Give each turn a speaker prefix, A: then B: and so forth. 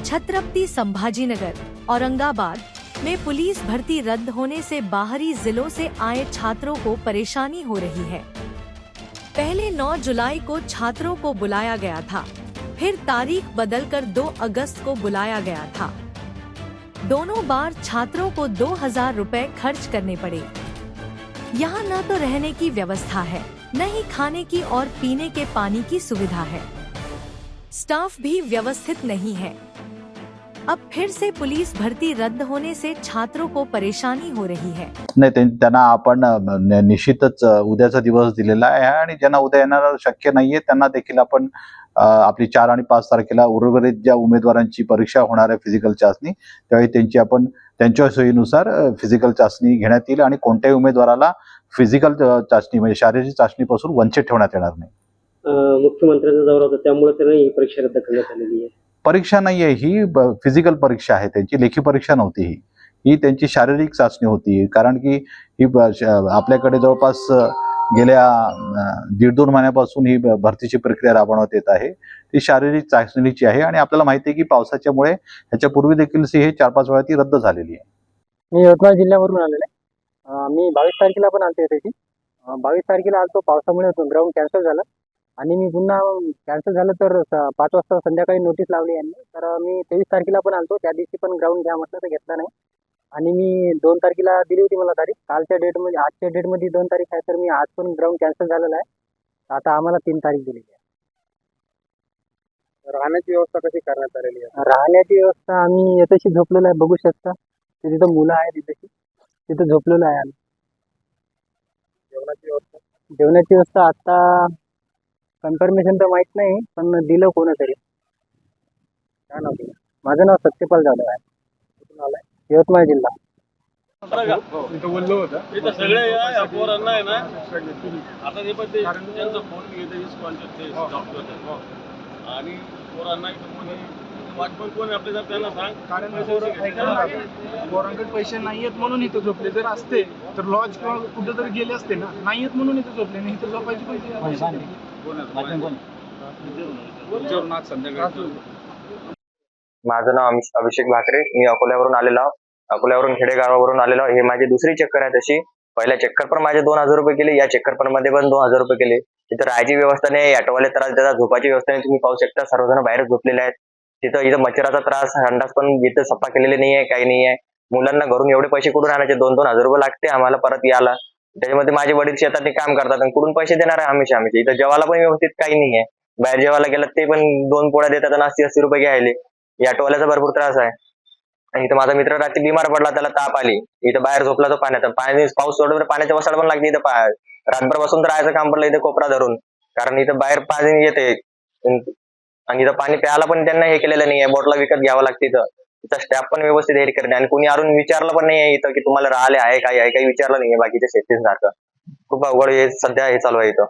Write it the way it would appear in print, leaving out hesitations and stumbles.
A: छत्रपति संभाजीनगर औरंगाबाद में पुलिस भर्ती रद्द होने से बाहरी जिलों से आए छात्रों को परेशानी हो रही है। पहले 9 जुलाई को छात्रों को बुलाया गया था, फिर तारीख बदलकर 2 अगस्त को बुलाया गया था। दोनों बार छात्रों को 2000 रुपए खर्च करने पड़े। यहाँ न तो रहने की व्यवस्था है, न ही खाने की और पीने के पानी की सुविधा है। स्टाफ भी व्यवस्थित नहीं है। अब फिर से पुलिस भरती रद्द होने से छात्रों को परेशानी हो रही है।
B: नाही त्यांना आपण निश्चितच उद्याचा दिवस दिलेला आहे आणि ज्यांना उद्या येणार शक्य नाहीये त्यांना देखील आपण आपली 4 आणि 5 तारखेला उर्वरित ज्या उमेदवारांची परीक्षा होणार आहे फिजिकल चाचणी, त्यावेळी त्यांची आपण त्यांच्या सोयीनुसार फिजिकल चाचणी घेण्यात येईल आणि कोणत्याही उमेदवाराला फिजिकल चाचणी म्हणजे शारीरिक चाचणीपासून वंचित ठेवण्यात येणार नाही।
C: मुख्यमंत्र्यांचा दौरा होता त्यामुळे त्यांना ही परीक्षा रद्द करण्यात आलेली आहे।
B: परीक्षा नाहीये, ही फिजिकल परीक्षा आहे, त्यांची लेखी परीक्षा नव्हती। ही त्यांची शारीरिक चाचणी होती, कारण की ही आपल्याकडे जवळपास गेल्या 1.5-2 महिन्यापासून ही भरतीची प्रक्रिया राबवण्यात येत आहे। ती शारीरिक चाचणीची आहे आणि आपल्याला माहिती आहे की पावसाच्यामुळे ह्याच्यापूर्वी देखील ही 4-5 वेळा ती रद्द झालेली आहे।
D: मी यवतमाळ जिल्ह्यावरून आलेलो आहे। मी 22 तारखेला पण आलतो त्याची 22 तारखेला आलतो, पावसामुळे ग्राउंड कॅन्सल झालं आणि मी पुन्हा कॅन्सल झालं तर 5 वाजता संध्याकाळी नोटीस लावली यांनी। तर मी 23 तारखेला पण आलतो, त्या दिवशी पण ग्राउंड घ्या म्हटलं तर घेतला नाही आणि मी 2 तारखेला दिली होती मला तारीख। कालच्या डेटमध्ये आजच्या डेटमध्ये 2 तारीख आहे, तर मी आज पण ग्राउंड कॅन्सल झालेला आहे। आता आम्हाला 3 तारीख दिलेली आहे।
C: राहण्याची व्यवस्था कशी करण्यात आलेली आहे?
D: राहण्याची व्यवस्था आम्ही येतशी झोपलेलो आहे, बघू शकता तिथं मुलं आहे, तिथं झोपलेलो आहे आम्ही। जेवणाची व्यवस्था आता कन्फर्मेशन तर माहित नाही, पण दिलं कोणतरी।
C: काय नाव तुझं?
D: माझं नाव सत्यपाल जाधव आहे,
C: कुठून आलाय?
D: यवतमाळ जिल्हा।
E: इथं सगळे या पोरांना आहे ना, आता ते पण त्यांचा फोन घेते डॉक्टर आणि पोरांना इथं कोणी वाटपण कोण आपले जर त्यांना सांग,
F: कारण पोरांकडे पैसे नाहीयेत म्हणून इथं झोपले। जर असते तर लॉज किंवा कुठे तरी गेले असते ना, नाहीयेत म्हणून इथं झोपले नाही, इथं झोपायचे पैसे
G: माझं नाव अभिषेक भाकरे, मी अकोल्यावरून आलेलो आहो। अकोल्यावरून खेडेगावावरून आलेलो आहे। हे माझी दुसरी चक्कर आहे तशी। पहिल्या चक्कर पण माझे 2000 रुपये केले, या चक्कर पण मध्ये पण 2000 रुपये केले। तिथं राहायची व्यवस्था नाही, ऑटोवाले त्रास देतात, झोपायची व्यवस्था नाही। तुम्ही पाहू शकता सर्वजण बाहेर झोपलेले आहेत। इथं मच्छराचा त्रास, संडास पण इथं सफा केलेले नाही आहे, काही नाही आहे। मुलांना घरून एवढे पैसे कुठून आणायचे? 2-2000 रुपये लागते आम्हाला परत यायला। त्याच्यामध्ये माझे वडील शेतात काम करतात आणि कुठून पैसे देणार आहे हमेशा? इथं जेवायला पण व्यवस्थित काही नाही आहे। बाहेर जेवायला गेलं ते पण 2 पोळ्या देतात आणि 80-80 रुपये घ्यायले। या ऑटोवाल्याचा भरपूर त्रास आहे। आणि इथं माझा मित्र रात्री बिमार पडला, त्याला ताप आली, इथं बाहेर झोपला तो पाण्यात। पाऊस सोडलं तर पाण्याच्या वसाड पण लागते इथं। रातभर बसून तर राहायचं काम पडलं इथं कोपरा धरून, कारण इथं बाहेर पाणी येते आणि इथं पाणी प्यायला पण त्यांना हे केलेलं नाही आहे, बॉटला विकत घ्यावं लागते। इथं स्टॅफ पण व्यवस्थित हे करते आणि कोणी आणून विचारलं पण नाही आहे इथं की तुम्हाला राहिले आहे काही विचारलं नाही आहे बाकीच्या शेतीसारखं। खूप अवघड हे सध्या हे चालू आहे इथं।